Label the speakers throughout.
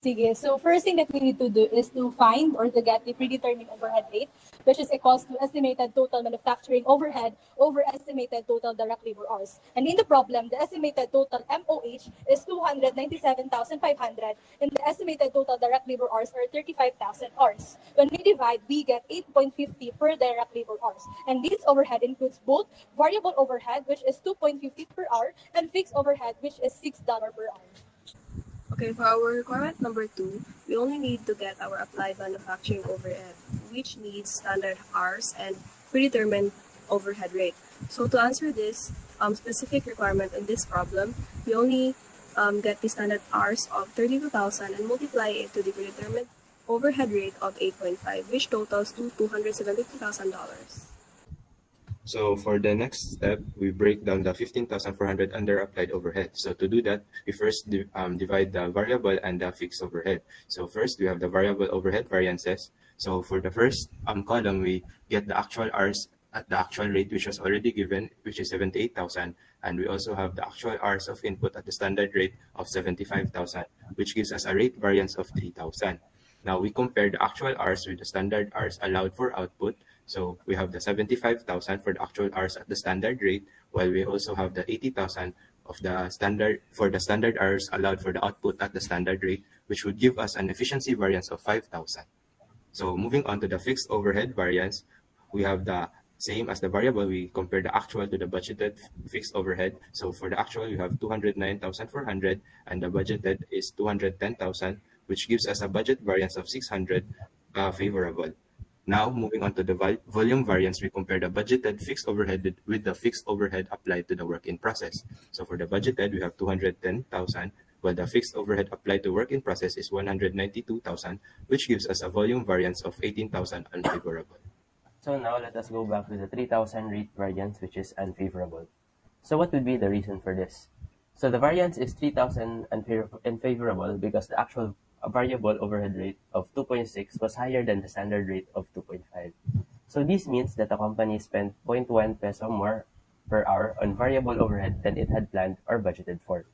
Speaker 1: Sige. So first thing that we need to do is to find or to get the predetermined overhead rate, which is equals to estimated total manufacturing overhead over estimated total direct labor hours. And in the problem, the estimated total MOH is 297,500 and the estimated total direct labor hours are 35,000 hours. When we divide, we get 8.50 per direct labor hours. And this overhead includes both variable overhead, which is 2.50 per hour, and fixed overhead, which is $6 per hour.
Speaker 2: Okay, for our requirement number 2, we only need to get our applied manufacturing overhead, which needs standard hours and predetermined overhead rate. So to answer this specific requirement in this problem, we only get the standard hours of 32,000 and multiply it to the predetermined overhead rate of 8.5, which totals to $272,000.
Speaker 3: So for the next step, we break down the 15,400 under applied overhead. So to do that, we first divide the variable and the fixed overhead. So first, we have the variable overhead variances. So for the first column, we get the actual hours at the actual rate, which was already given, which is 78,000. And we also have the actual hours of input at the standard rate of 75,000, which gives us a rate variance of 3,000. Now we compare the actual hours with the standard hours allowed for output. So we have the 75,000 for the actual hours at the standard rate, while we also have the 80,000 of the standard hours allowed for the output at the standard rate, which would give us an efficiency variance of 5,000. So moving on to the fixed overhead variance, we have the same as the variable. We compare the actual to the budgeted fixed overhead. So for the actual, you have 209,400 and the budgeted is 210,000, which gives us a budget variance of 600 favorable. Now, moving on to the volume variance, we compare the budgeted fixed overhead with the fixed overhead applied to the work in process. So for the budgeted, we have 210,000, while the fixed overhead applied to work in process is 192,000, which gives us a volume variance of 18,000 unfavorable.
Speaker 4: So now let us go back to the 3,000 rate variance, which is unfavorable. So what would be the reason for this? So the variance is 3,000 unfavorable because the actual variable overhead rate of 2.6 was higher than the standard rate of 2.5. So this means that the company spent 0.1 peso more per hour on variable overhead than it had planned or budgeted for.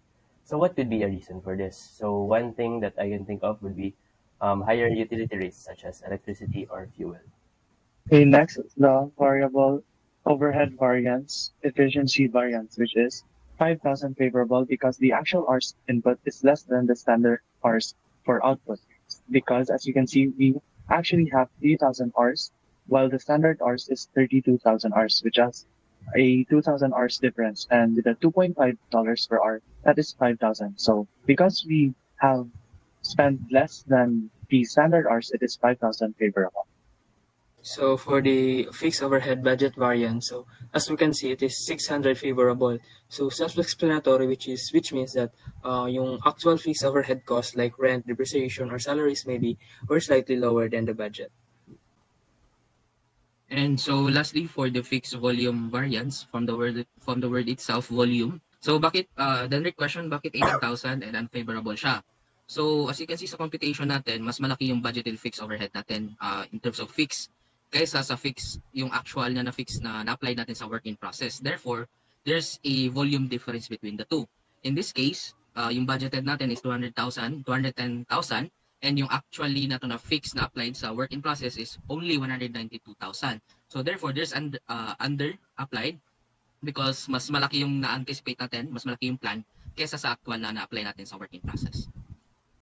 Speaker 4: So what could be a reason for this? So one thing that I can think of would be higher utility rates such as electricity or fuel.
Speaker 5: Okay, next is the variable overhead variance, efficiency variance, which is 5,000 favorable because the actual hours input is less than the standard hours for output. Because as you can see, we actually have 3,000 hours, while the standard hours is 32,000 hours, which has a 2,000 hours difference. And with the $2.5 per hour, that is 5,000. So because we have spent less than the standard hours, it is 5,000 favorable.
Speaker 6: So for the fixed overhead budget variance, so as we can see, it is 600 favorable. So self-explanatory, which means that yung actual fixed overhead costs like rent, depreciation, or salaries maybe were slightly lower than the budget.
Speaker 7: And so lastly, for the fixed volume variance from the word itself, volume. So bakit the next question, bakit 18,000 and unfavorable siya? So as you can see sa computation natin, mas malaki yung budgeted fixed overhead natin in terms of fixed kaysa sa fix yung actual na na-fix na na-apply natin sa work in process. Therefore, there's a volume difference between the two. In this case, yung budgeted natin is 210,000, and yung actually na to na fix na applied sa work in process is only 192,000. So therefore, there's under applied because mas malaki yung na-anticipate natin, mas malaki yung plan kaysa sa actual na na-apply natin sa work in process.